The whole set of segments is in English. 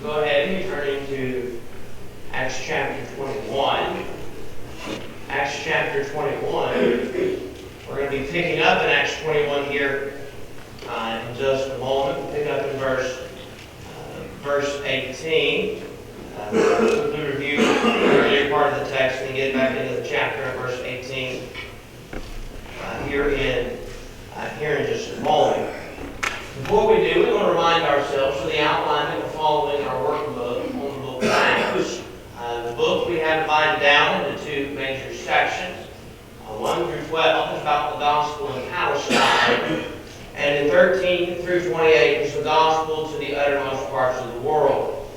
Go ahead and turn into Acts chapter 21. Acts chapter 21. We're going to be picking up in Acts 21 here in just a moment. We'll pick up in verse 18. We'll review the earlier part of the text and get back into the chapter at verse 18 here in just a moment. Before we do, we want to remind ourselves of the outline that we're following in our workbook on the book of Acts. The book we have divided down into two major sections. 1 through 12 is about the gospel in Palestine, and in 13 through 28 is the gospel to the uttermost parts of the world.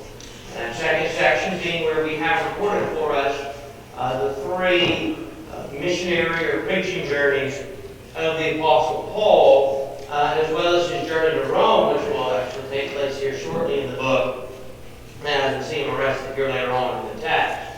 And the second section being where we have recorded for us the three missionary or preaching journeys of the Apostle Paul, as well as his journey to Rome, which will actually take place here shortly in the book, and as we see him arrested here later on in the text.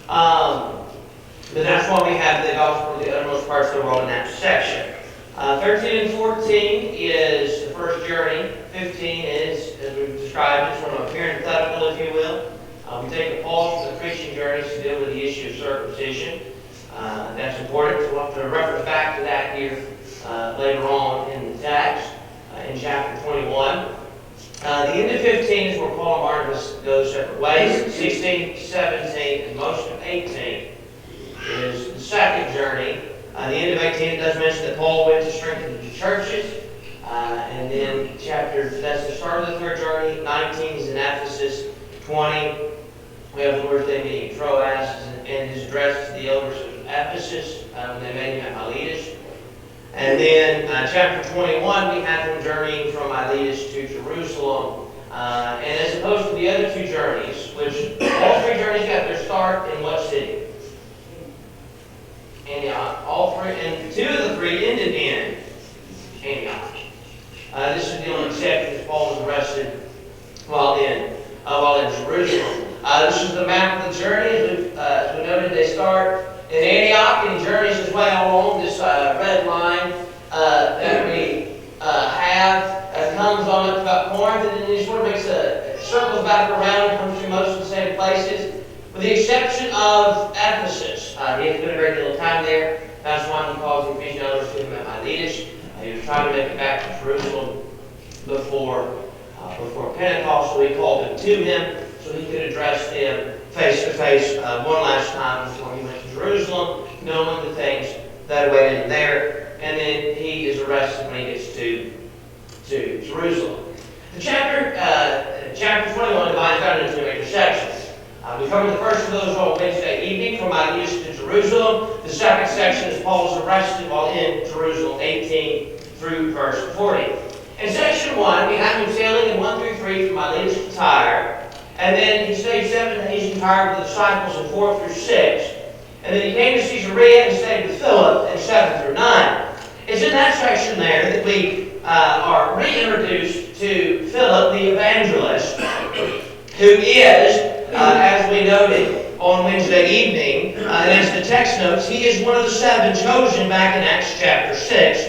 But that's why we have the gospel to the uttermost parts of the world in that section. 13 and 14 is the first journey. 15 is, as we've described, it's sort of a parenthetical, if you will. We take a pause from the preaching journeys to deal with the issue of circumcision. That's important, so we'll have to reference back to that here later on in the text, in chapter 21. The end of 15 is where Paul and Barnabas go separate ways. 16, 17, and most of 18 is the second journey. The end of 18, it does mention that Paul went to strengthen the churches. And then that's the start of the third journey. 19 is in Ephesus. 20, we have the Lord's Day meeting in Troas and his address to the elders of Ephesus when they made him at Miletus. And then chapter 21, we have him journeying from Miletus to Jerusalem. And as opposed to the other two journeys, which all three journeys got their start in what city? Antioch. All three, and two of the three ended in Antioch. This is the only exception as Paul was arrested while in Jerusalem. This is the map of the journey. As we noted, they start in Antioch and journeys his way along this red line that we have comes on up to about Corinth, and then he sort of makes circles back around and comes through most of the same places, with the exception of Ephesus. He had spent a great deal of time there. That's why he calls the Ephesian elders to him at Miletus. He was trying to make it back to Jerusalem before Pentecost, so he called them to him so he could address them face to face one last time before he went to Jerusalem, knowing the things that awaited him there. And then he is arrested when he gets to Jerusalem. The chapter 21 divides down into two major sections. We covered the first of those on Wednesday evening from Miletus to Jerusalem. The second section is Paul's arrested while in Jerusalem, 18 through verse 40. In section 1, we have him sailing in 1 through 3 from Miletus to Tyre. And then he stayed 7 days in Tyre with the disciples in 4 through 6. And then he came to Caesarea and stayed with Philip in 7 through 9. It's in that section there that we are reintroduced to Philip the evangelist, who is, as we noted on Wednesday evening, and as the text notes, he is one of the 7 chosen back in Acts chapter 6,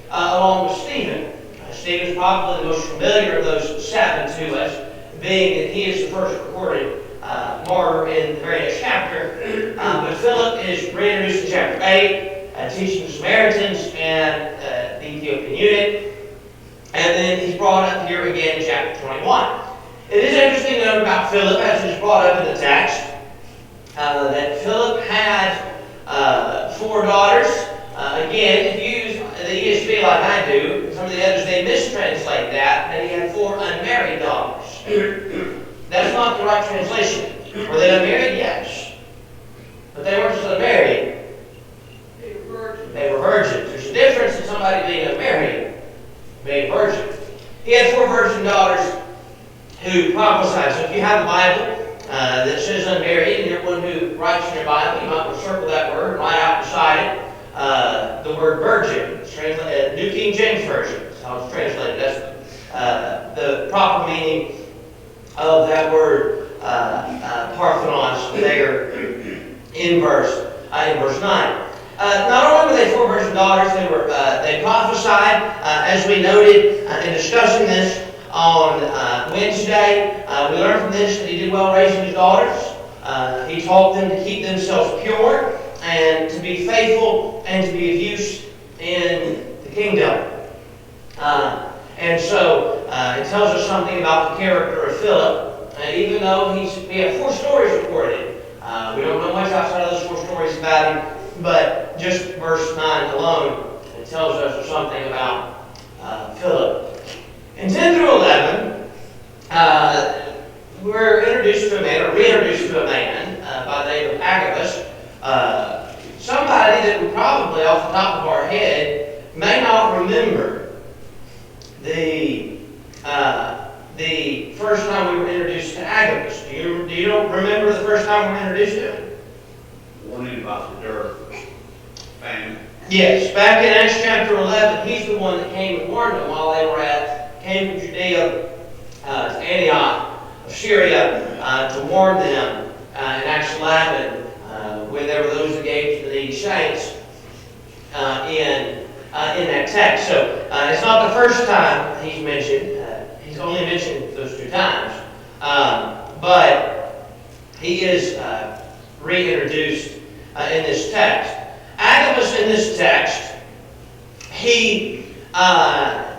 along with Stephen. Stephen is probably the most familiar of those 7 to us, being that he is the first recorded martyr in the very next chapter. But Philip is reintroduced in chapter 8, teaching the Samaritans and the Ethiopian eunuch. And then he's brought up here again in chapter 21. It is interesting to note about Philip, as is brought up in the text, that Philip had 4 daughters. Again, if you use the ESV like I do, some of the others, they mistranslate that he had 4 unmarried daughters. That's not the right translation. Were they unmarried? Yes. But they weren't just unmarried. They were virgins. There's a difference in somebody being unmarried and being a virgin. He had 4 virgin daughters who prophesied. So if you have a Bible that says unmarried, and you're one who writes in your Bible, you might want to circle that word and write out beside it the word virgin. It's translated New King James Version. That's how it's translated. That's the proper meaning of that word Parthenos there in verse 9. Not only were they 4 virgin daughters, they prophesied, as we noted in discussing this on Wednesday. We learned from this that he did well raising his daughters. He taught them to keep themselves pure and to be faithful and to be of use in the kingdom. And so it tells us something about the character of Philip. Even though we have 4 stories recorded, we don't know much outside of those 4 stories about him, but just verse 9 alone, it tells us something about Philip. In 10 through 11, we're introduced to a man, or reintroduced to a man by the name of Agabus. Somebody that we probably, off the top of our head, may not remember the first time we were introduced to Agabus. Do you remember the first time we were introduced to him? Warning about the dirt famine. Yes, back in Acts chapter 11, he's the one that came and warned them while they came from Judea to Antioch of Syria to warn them in Acts 11 when there were those that gave to the needy saints in that text. So it's not the first time he's mentioned. He's only mentioned those 2 times. But he is reintroduced in this text. Agabus in this text, he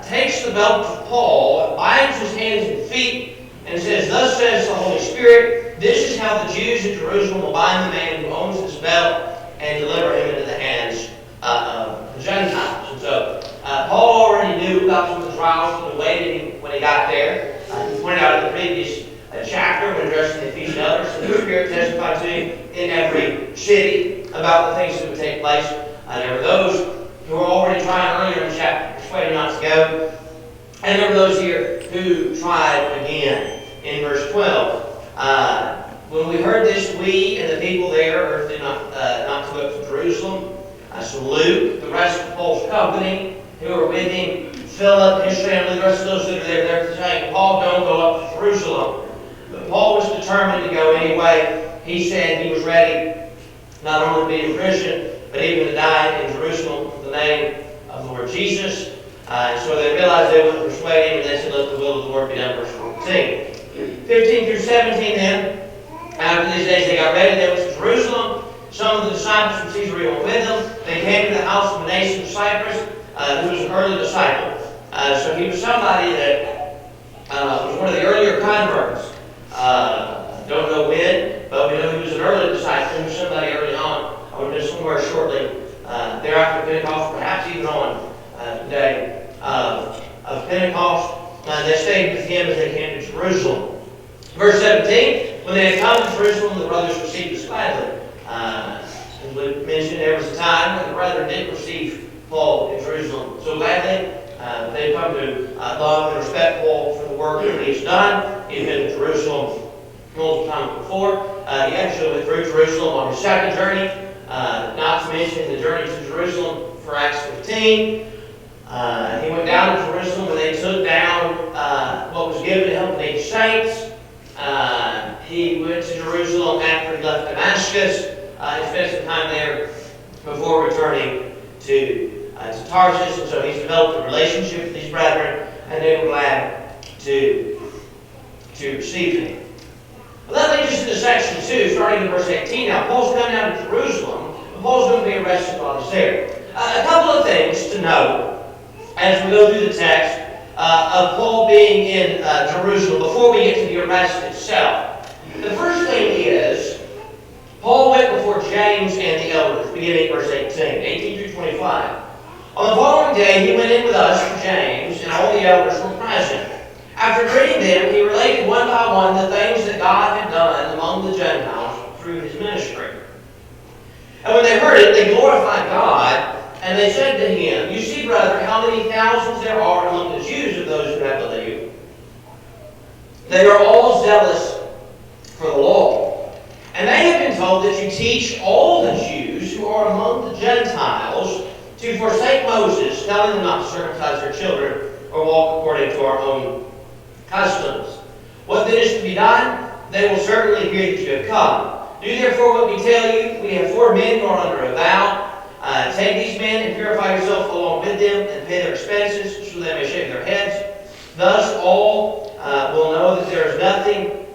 takes the belt of Paul, binds his hands and feet, and says, "Thus says the Holy Spirit, this is how the Jews at Jerusalem will bind the man who owns this belt and deliver him into the hands of the Gentiles." And so Paul already knew about some of the trials that awaited him when he got there. He pointed out in the previous chapter when addressing the Ephesian elders that the Spirit testified to him in every city about the things that would take place. There were those who were already trying earlier in the chapter, persuaded not to go. And there were those here who tried again in verse 12. When we heard this, we and the people there urged not to go up to Jerusalem. So Luke, the rest of Paul's company who were with him, Philip, his family, the rest of those that are there saying, "Paul, don't go up to Jerusalem." But Paul was determined to go anyway. He said he was ready not only to be in prison, but even to die in Jerusalem in the name of the Lord Jesus. And so they realized they wouldn't persuade him, and they said, "Let the will of the Lord be done." Verse 14. 15 through 17 then, after these days they got ready, they went to Jerusalem. Some of the disciples from Caesarea went with them. They came to the house of Manasseh of Cyprus, who was an early disciple. So he was somebody that was one of the earlier converts. Don't know when, but we know he was an early disciple. He was somebody early on. I would have been somewhere shortly thereafter Pentecost, perhaps even on the day of Pentecost. They stayed with him as they came to Jerusalem. Verse 17, when they had come to Jerusalem, the brothers received us gladly. As we mentioned, there was a time when the brethren didn't receive Paul in Jerusalem so gladly. They've come to love and respect Paul for the work that he's done. He's been to Jerusalem multiple times before. He actually went through Jerusalem on his second journey, not to mention the journey to Jerusalem for Acts 15. He went down to Jerusalem and they took down what was given to him to the saints. He went to Jerusalem after he left Damascus. He spent some time there before returning to Tarsus, and so he's developed a relationship with these brethren, and they were glad to receive him. Well, that leads us into section 2, starting in verse 18. Now, Paul's coming down to Jerusalem, but Paul's going to be arrested while he's there. A couple of things to note as we go through the text of Paul being in Jerusalem before we get to the arrest itself. The first thing is, Paul went before James and the elders, beginning at verse 18 through 25. On the following day, he went in with us to James, and all the elders were present. After greeting them, he related one by one the things that God had done among the Gentiles through his ministry. And when they heard it, they glorified God, and they said to him, "You see, brother, how many thousands there are among the Jews of those who have believed. They are all zealous for the law. And they have been told that you teach all the Jews who are among the Gentiles to forsake Moses, telling them not to circumcise their children or walk according to our own customs. What then is to be done? They will certainly hear that you have come. Do therefore what we tell you. We have 4 men who are under a vow. Take these men and purify yourself along with them, and pay their expenses, so they may shave their heads. Thus all will know that there is nothing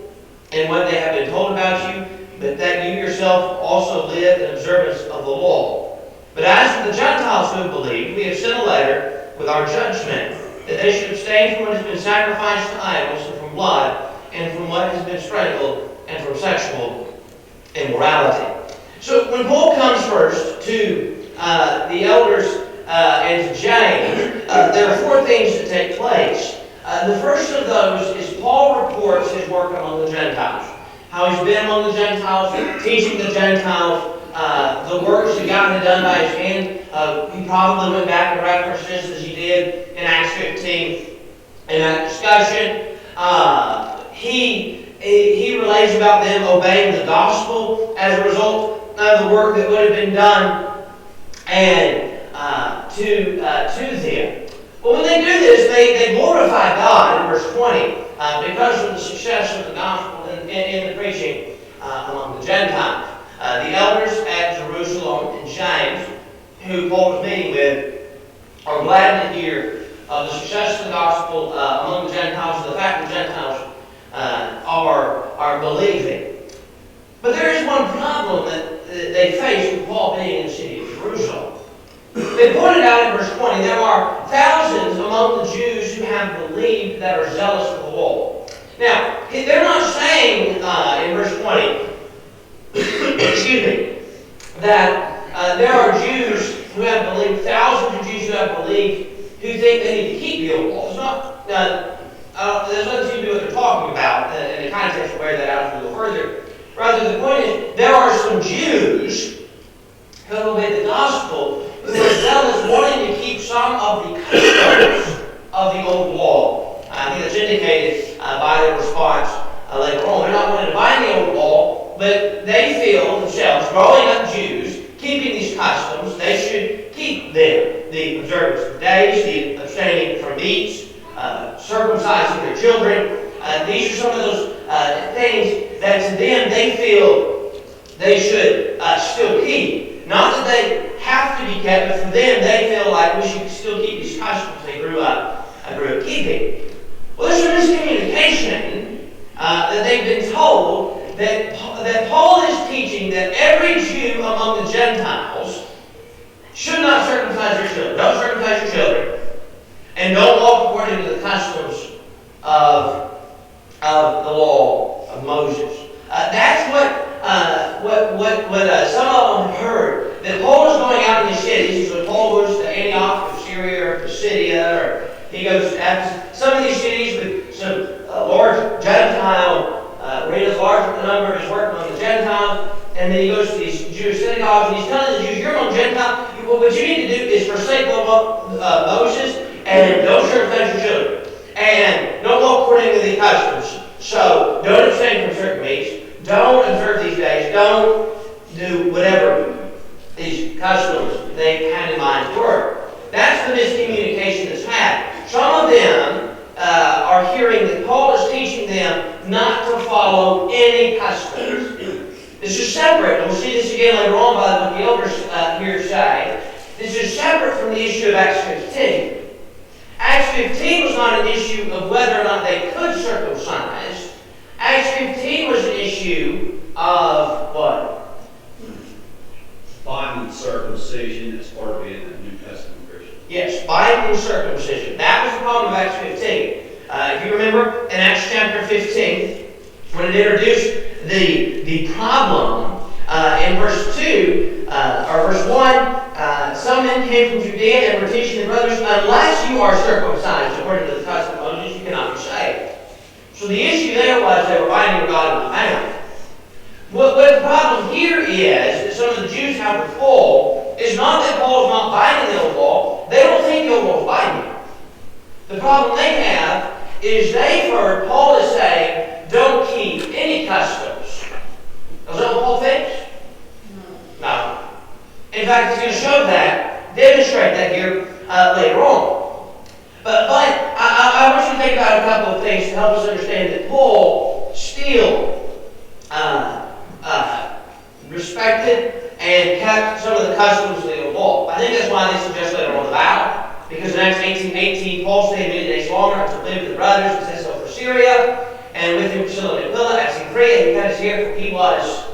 in what they have been told about you, but that you yourself also live in observance of the law. But as for the Gentiles who have believed, we have sent a letter with our judgment, that they should abstain from what has been sacrificed to idols, and from blood, and from what has been strangled, and from sexual immorality. So when Paul comes first to the elders and to James, there are four things that take place. The first of those is Paul reports his work among the Gentiles. How he's been among the Gentiles, teaching the Gentiles, the works that God had done by his hand. He probably went back and references as he did in Acts 15 in that discussion. He relates about them obeying the gospel as a result of the work that would have been done and to them. But when they do this, they glorify God in verse 20 because of the success of the gospel in the preaching among the Gentiles. The elders at Jerusalem and James, who Paul was meeting with, are glad to hear of the success of the gospel among the Gentiles and the fact that Gentiles are believing. But there is one problem that they face with Paul being in the city of Jerusalem. They pointed out in verse 20, there are thousands among the Jews who have believed that are zealous for the law. Now, they're not saying in verse 20, excuse me, that there are Jews who have believed, thousands of Jews who have believed, who think they need to keep the old law. It's not, there's nothing to do with what they're talking about in the context of where that out a little further. Rather, the point is, there are some Jews who have obeyed the gospel who are zealous, wanting to keep some of the customs of the old law. I think that's indicated by their response later on. They're not wanting to bind the old law, but they feel themselves, growing up Jews, keeping these customs, they should keep them. The observance of days, the abstaining from meats, circumcising their children. These are some of those things that to them they feel they should still keep. Not that they have to be kept, but for them they feel like we should still keep these customs they grew up keeping. Well, there's a miscommunication that they've been told that Paul is teaching that every Jew among the Gentiles should not circumcise their children. Don't circumcise your children. And don't walk according to the customs of the law of Moses. That's what some of them have heard. That Paul is going out in the cities. So Paul goes to Antioch of Syria or Pisidia, or he goes to Ephesus. Some of these cities with some large Gentile, where he does large number of his work among the Gentiles. And then he goes to these Jewish synagogues and he's telling the Jews, you're among Gentiles. What you need to do is forsake the law of Moses and don't circumcise your children. And don't walk according to the customs. So don't abstain from certain meats. Don't observe these days. Don't do whatever these customs they had in mind were. That's the miscommunication that's had. Some of them are hearing that Paul is teaching them not to follow any customs. This is separate, and we'll see this again later on by what the elders here say. This is separate from the issue of Acts 15. Acts 15 was not an issue of whether or not they could circumcise. Acts 15 was an issue of what? Binding circumcision as part of being a New Testament Christian. Yes, binding circumcision. That was the problem of Acts 15. If you remember in Acts chapter 15, when it introduced the problem in verse 2, or verse 1, some men came from Judea and were teaching the brothers, unless you are circumcised according to the custom of Moses, you cannot be saved. So the issue there was they were binding God in the mouth. What the problem here is, that some of the Jews have with Paul, is not that Paul is not binding the old law. They don't think the old law is binding. The problem they have is they've heard Paul is saying, don't keep any customs. Is that what Paul thinks? No. In fact, he's going to show that, demonstrate that here later on. But I want you to think about a couple of things to help us understand that Paul still respected and kept some of the customs of the old law. I think that's why they suggest later on the vow. Because in Acts 18:18, Paul stated many days longer until pleaded with the brothers and set sail for Syria. And with him Priscilla and Aquila, as he prayed, he cut his hair, for he was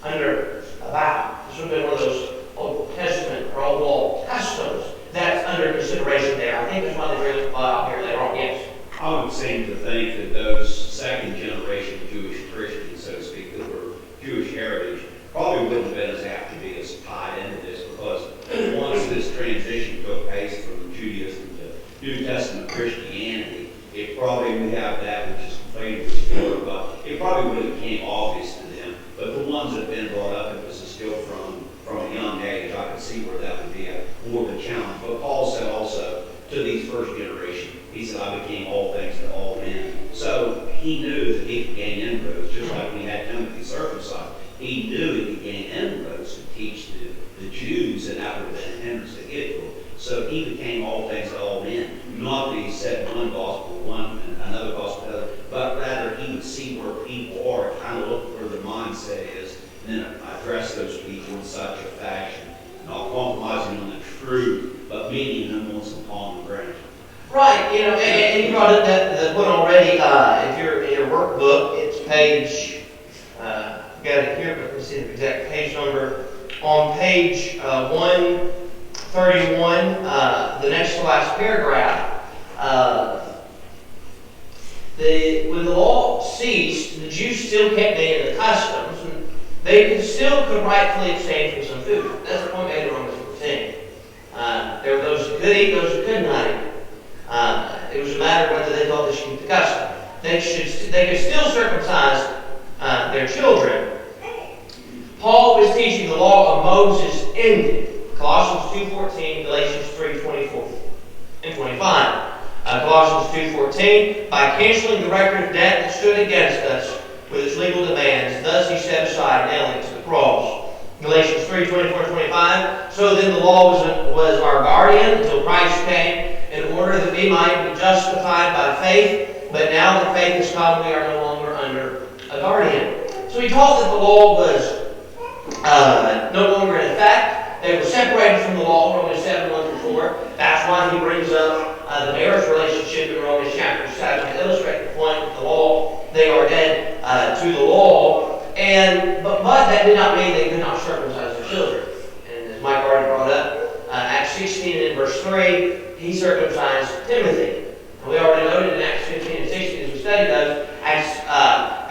under a vow. This would have been one of those Old Testament or Old Law customs that's under consideration there. I think that's why they bring it out here later on. Yes. I would seem to think that those second generation Jewish Christians, so to speak, that were Jewish heritage, probably wouldn't have been as apt to be as tied into this, because once this transition took place from Judaism to New Testament Christianity, it probably would have that which is conflated with the word, but it probably would have became obvious to them. But the ones that have been brought up, if this is still from a young age, I could see where that would be more of a challenge. But Paul said also to these first generation, he said, I became all things to all men. So he knew that he could gain inroads, just like we had Timothy circumcised. He knew he could gain inroads to teach the Jews, and that would have been a hindrance to get to. So he became all things to all men. Not that he said one gospel, one and another gospel, another, but rather he would see where people are, kind of look where their mindset is, and then address those people in such a fashion, not compromising on the truth, but meeting them on some common ground. Right, and you brought up the one already. If you're in your workbook, it's page, got it here, but let's see the exact page number. On page 131, the next to last paragraph, when the law ceased, the Jews still kept many of the customs, and they still could rightfully abstain from some food. That's the point made in Romans 14. There were those who could eat, those who could not eat. It was a matter of whether they thought they should keep the custom. They could still circumcise their children. Paul was teaching the law of Moses ended. Colossians 2:14, Galatians 3:24 and 25. Colossians 2:14, by canceling the record of debt that stood against us with its legal demands, thus he set aside, nailing it to the cross. Galatians 3:24 and 25, so then the law was our guardian until Christ came, in order that we might be justified by faith, but now that faith has come, we are no longer under a guardian. So he taught that the law was no longer in effect. They were separated from the law, Romans 7:1-4. That's why he brings up the marriage relationship in Romans chapter 7 to illustrate the point of the law. They are dead to the law, but that did not mean they could not circumcise their children. And as Mike already brought up, Acts 16 and verse 3, he circumcised Timothy. And we already noted in Acts 15 and 16 as we studied those.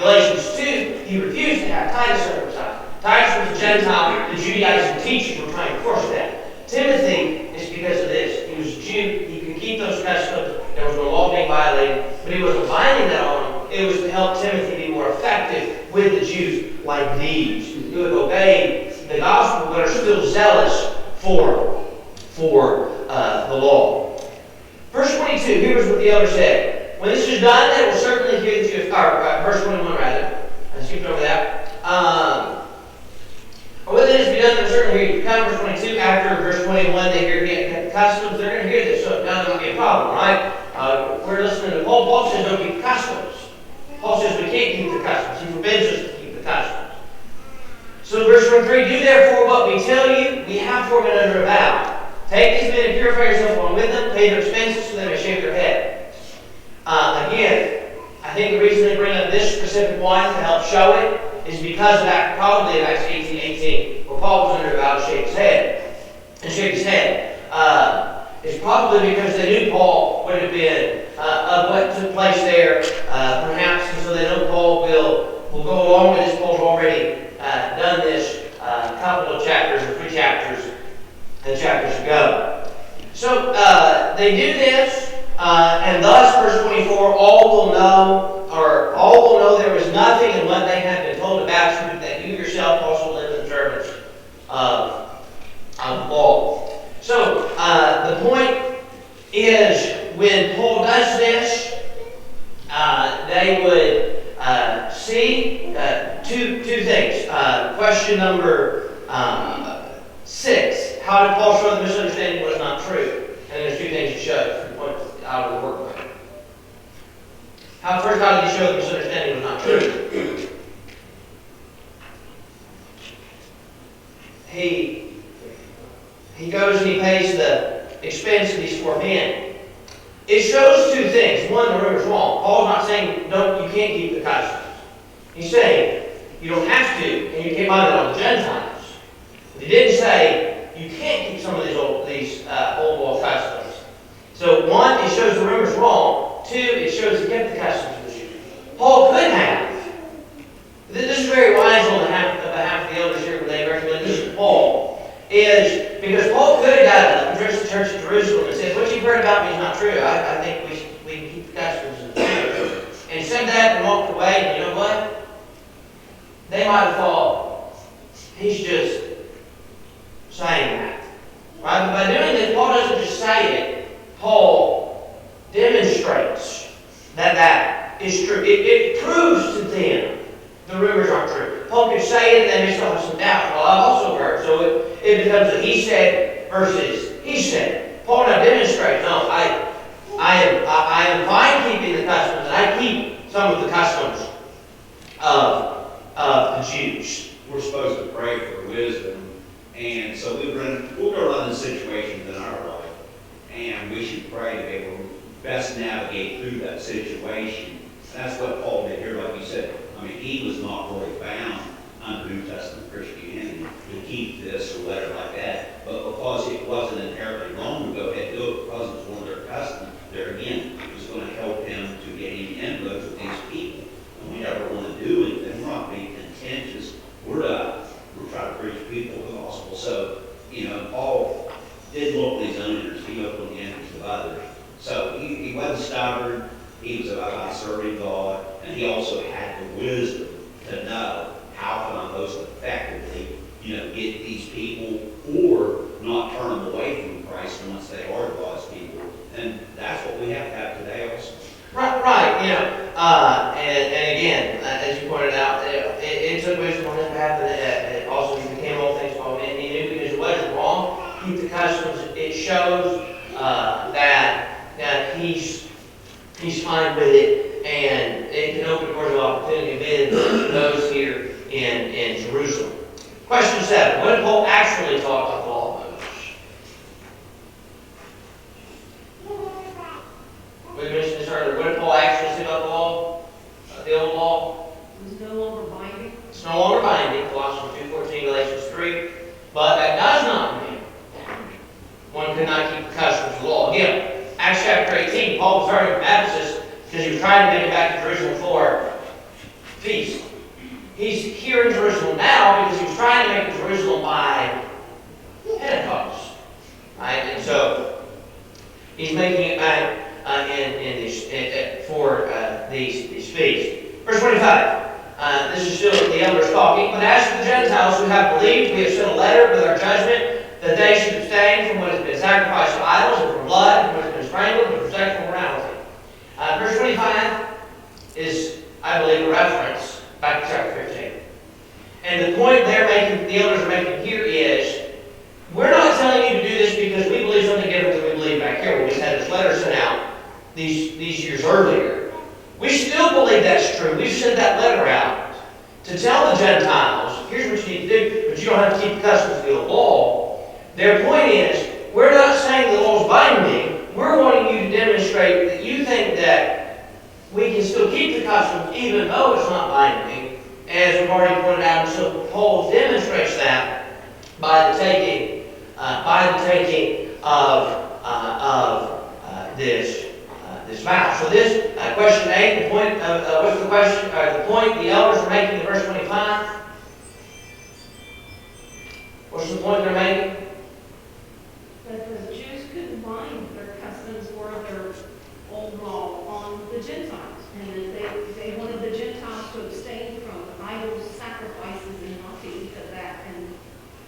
Galatians 2, he refused to have Titus circumcised. Titus was a Gentile. The Judaizing teachers were trying to force that. Timothy is because of this. He was a Jew. He could keep those customs. There was no law being violated. But he wasn't binding that on him. It was to help Timothy be more effective with the Jews like these, who would obey the gospel but are still zealous for the law. Verse 22, here's what the elder said. When this is done, they will certainly hear the Jews. Verse 21, rather. I skipped over that. When this is done, they will certainly hear you. Kind of verse 22, after verse 21, they hear the customs. They're going to hear this, so now there's going to be a problem, right? We're listening to Paul. Paul says don't keep the customs. Paul says we can't keep the customs. He forbids us to keep the customs. So verse 23, do therefore what we tell you, we have for men under a vow. Take these men and purify yourself along with them, pay their expenses so they may shave their head. Again, I think the reason they bring up this specific one to help show it is because of that, probably of Acts 18:18, where Paul was under a vow to shave his head. It's probably because they knew Paul would have been of what took place there, perhaps, and so they know Paul will go along with this. Paul's already done this a couple of chapters or 3 chapters ago. So they do this, and thus, verse 24, all will know there was nothing in what they had been told about you, that you yourself also live in observance of law. So the point is, when Paul does this, they would see two things. Question number 6. How did Paul show the misunderstanding was not true? And there's 2 things he showed out of the workbook. How did he show the misunderstanding was not true? He goes and he pays the expense of these 4 men. it shows two things. One, the rumor's wrong. Paul's not saying you can't keep the customs. He's saying you don't have to, and you can't bind it on the Gentiles. But he didn't say you can't keep some of these old law customs. So one, it shows the rumor's wrong. Two, it shows he kept the customs of the Jews. Paul could have. This is very wise on behalf of the elders here when they recommend this to Paul, is because Paul could have got up, addressed the church at Jerusalem and said, what you've heard about me is not true. I think we can keep the customs of the Jews. And said that and walked away, and you know what? They might have thought, he's just saying that. Right? But by doing this, Paul doesn't just say it. Paul demonstrates that that is true. It proves to them the rumors aren't true. Paul could say it, and they may still have some doubt. Well, I've also heard. So it becomes a he said versus he said. Paul now demonstrates, no, I am fine keeping the customs, and I keep some of the customs of the Jews. We're supposed to pray for wisdom, and so we'll go run into situations in our life, and we should pray to be able to best navigate through that situation. That's what Paul did here, like you said. I mean, he was not really bound under New Testament Christianity to keep this or whatever like that, but because it wasn't inherently wrong to go ahead and do it because it was one of their customs, there again, it was going to help him to gain inroads with these people. And we never want to do anything. We're not being contentious. We're trying to preach people the gospel. So, Paul did look on his own interests. He looked on the interests of others. So he wasn't stubborn. He was about serving God, and he also had the wisdom to know how can I most effectively, get these people or not turn them away from Christ once they are God's people. And that's what we have to have today also. Right. And again, as you pointed out, it took wisdom on his behalf, and it also he became all things to all men. He knew because it wasn't wrong. Keep the customs. It shows that he's fine with it, and it can open doors of opportunity with those here in Jerusalem. Question 7. What did Paul actually talk about the law of Moses? We mentioned this earlier. What did Paul actually say about the law? The old law? It was no longer binding. It's no longer binding. Colossians 2:14, Galatians 3. But that does not mean one could not keep the customs of the law. Again, Acts chapter 18, Paul was turning from Ephesus because he was trying to make it back to Jerusalem for feast. He's here in Jerusalem now because he was trying to make it to Jerusalem by Pentecost. Right? And so he's making it back for these feasts. Verse 25. This is still the elders talking. But as for the Gentiles who have believed, we have sent a letter with our judgment that they should abstain from what has been sacrificed to idols, and from blood, and from what has been strangled, and from sexual morality. Verse 25 is, I believe, a reference back to chapter 15. And the point the elders are making here is, we're not telling you to do this because we believe something different than we believe back here when we had this letter sent out these years earlier. We still believe that's true. We've sent that letter out to tell the Gentiles, here's what you need to do, but you don't have to keep the customs of the old law. Their point is, we're not saying the law is binding. We're wanting you to demonstrate that you think that we can still keep the customs even though it's not binding, as we've already pointed out. And so Paul demonstrates that by the taking of this vow. So this question 8, the point what's the question? The point the elders are making in verse 25. What's the point they're making? That the Jews couldn't bind their customs or their old law on the Gentiles, and that they wanted the Gentiles to abstain from idol sacrifices and not to eat of that. And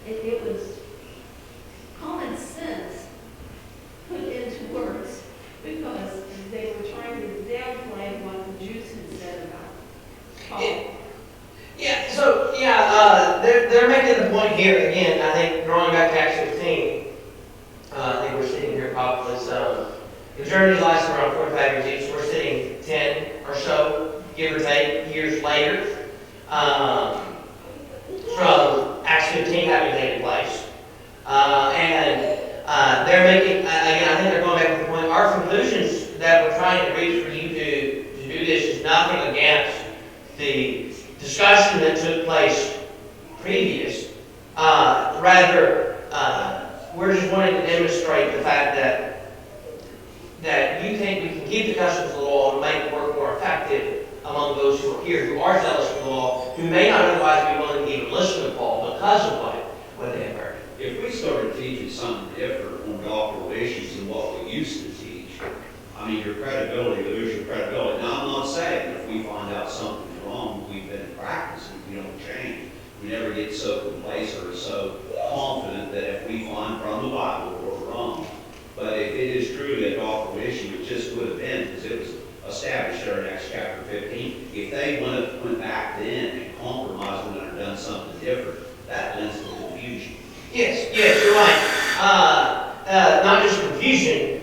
it was common sense put into words because they were trying to downplay what the Jews had said about Paul. They're making the point here again. I think drawing back to Acts 15. I think we're sitting here probably the journey's lasted around 45 years each. So we're sitting 10 or so, give or take, years later from Acts 15 having taken place. They're making, again, I think they're going back to the point, our conclusions that we're trying to reach for you to do this is nothing against the discussion that took place previous. Rather, we're just wanting to demonstrate the fact that you think we can keep the customs of the law and make it work more effective among those who are here, who are zealous for the law, who may not otherwise be willing to even listen to Paul because of what they have heard. If we started teaching something different on doctrinal issues than what we used to teach, I mean, your credibility, you lose your credibility. Now, I'm not saying if we find out something's wrong, we've been practicing, we don't change. We never get so complacent or so confident that if we find from the Bible we're wrong. But if it is truly a doctrinal issue, it just would have been, because it was established there in Acts chapter 15. If they went back then and compromised and had done something different, that lends to confusion. Yes, you're right. Not just confusion.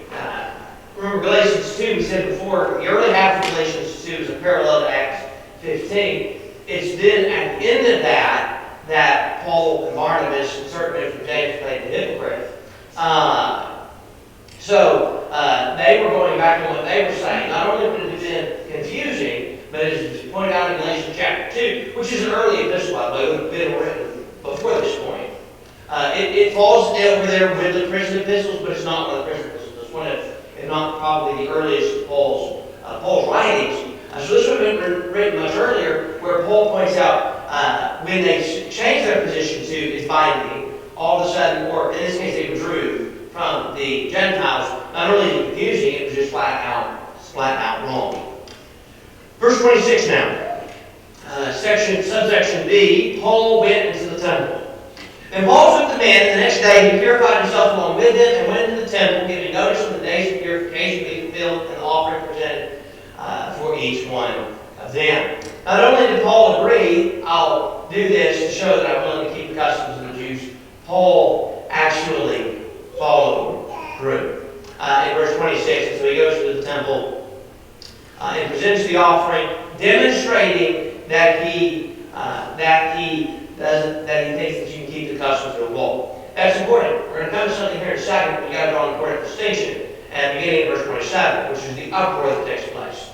Remember Galatians 2, we said before, the early half of Galatians 2 is a parallel to Acts 15. It's then at the end of that Paul and Barnabas and certainly from James played the hypocrite. So they were going back on what they were saying. Not only would it have been confusing, but as pointed out in Galatians chapter 2, which is an early epistle, by the way, it would have been written before this point. It falls over there with the prison epistles, but it's not one of the prison epistles. It's one of, if not probably the earliest of Paul's writings. So this would have been written much earlier, where Paul points out when they changed their position to is binding, all of a sudden, or in this case they withdrew from the Gentiles. Not only is it confusing, it was just flat out wrong. Verse 26 now. Subsection B, Paul went into the temple. And Paul took the men, and the next day he purified himself along with them and went into the temple, giving notice of the days of purification being fulfilled and the offering presented for each one of them. Not only did Paul agree, I'll do this to show that I'm willing to keep the customs of the Jews, Paul actually followed through. In verse 26, and so he goes to the temple and presents the offering, demonstrating that he thinks that you can keep the customs of the law. That's important. We're going to come to something here in a second, but we've got to draw an important distinction at the beginning of verse 27, which is the uproar that takes place.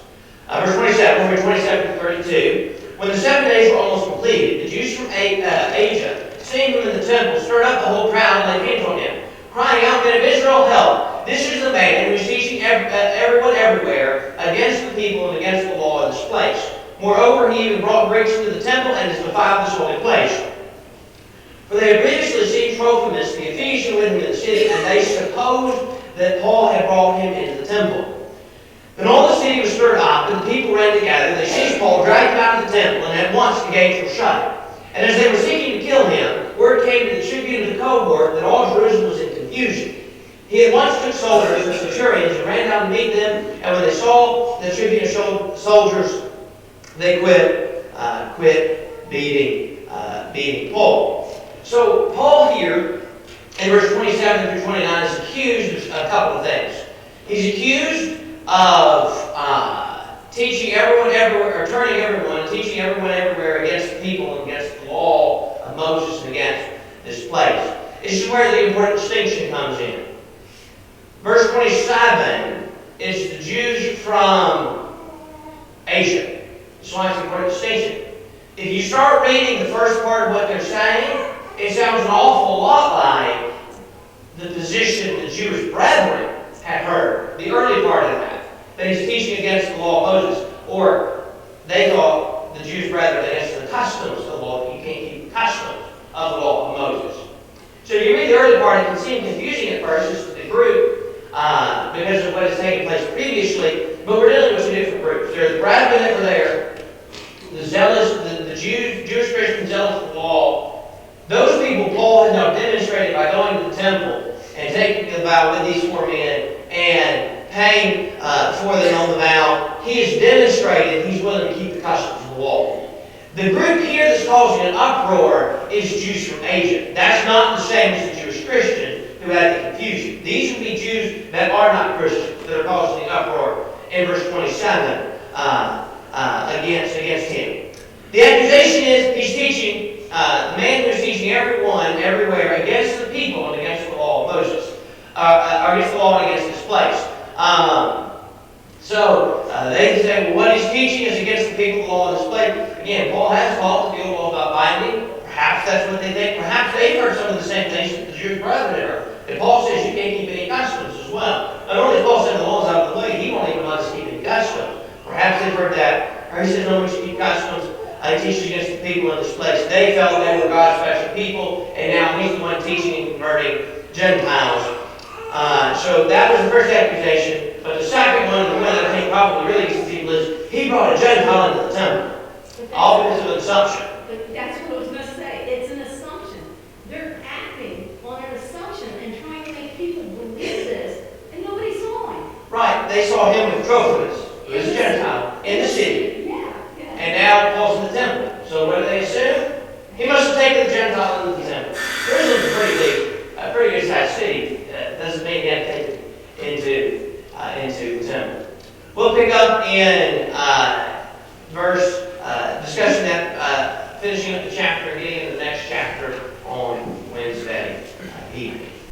Verse 27, over 27 to 32. When the 7 days were almost completed, the Jews from Asia, seeing him in the temple, stirred up the whole crowd and laid hands on him, crying out, "Men of Israel, help! This is the man who is teaching everyone everywhere against the people and against the law in this place. Moreover, he even brought Greeks into the temple and has defiled this holy place." For they had previously seen Trophimus the Ephesian with him in the city, and they supposed that Paul had brought him into the temple. Then all the city was stirred up, and the people ran together. They seized Paul, dragged him out of the temple, and at once the gates were shut. And as they were seeking to kill him, word came to the tribune of the cohort that all Jerusalem was in confusion. He at once took soldiers and centurions and ran down to meet them, and when they saw the tribune of soldiers, they quit beating Paul. So Paul here, in verse 27 through 29, is accused of a couple of things. He's accused of teaching everyone everywhere, or turning everyone, and teaching everyone everywhere against the people and against the law of Moses and against this place. This is where the important distinction comes in. Verse 27 is the Jews from Asia. That's why it's an important distinction. If you start reading the first part of what they're saying, it sounds an awful lot like the position the Jewish brethren had heard, the early part of that he's teaching against the law of Moses, or they thought, the Jewish brethren, against the customs of the law, you can't keep the customs of the law of Moses. So if you read the early part, it can seem confusing at first, just the group, because of what has taken place previously, but we're dealing with two different groups. There's the brethren that were there, the zealous, the Jewish Christians zealous of the law. Those people Paul has now demonstrated by going to the temple and taking the vow with these 4 men and paying for them on the vow. He has demonstrated he's willing to keep the customs of the law. The group here that's causing an uproar is Jews from Asia. That's not the same as the Jewish Christians who had the confusion. These would be Jews that are not Christians that are causing the uproar in verse 27 against him. The accusation is he's teaching, the man who is teaching everyone, everywhere, against the people and against the law of Moses, against the law and against this place. So they say, well, what he's teaching is against the people of the law in this place. Again, Paul has taught the people about binding. Perhaps that's what they think. Perhaps they've heard some of the same things that the Jewish brethren had heard. And Paul says you can't keep any customs as well. Not only is Paul saying the law is out of the way, he won't even let us keep any customs. Perhaps they've heard that. Or he says, no, we should keep customs. He teaches against the people in this place. They felt they were God's special people, and now he's the one teaching and converting Gentiles. So that was the first accusation. But the second one, the one that I think probably really gets the people, is he brought a Gentile into the temple. All because of an assumption. But that's what I was going to say. It's an assumption. They're acting on an assumption and trying to make people believe this, and nobody saw him. Right. They saw him with Trophimus, who is a Gentile, in the city. Yeah. And now Paul's in the temple. So what do they assume? He must have taken the Gentile into the temple. Jerusalem's a pretty good sized city. Doesn't mean he had to take it into the temple. We'll pick up in discussion that finishing up the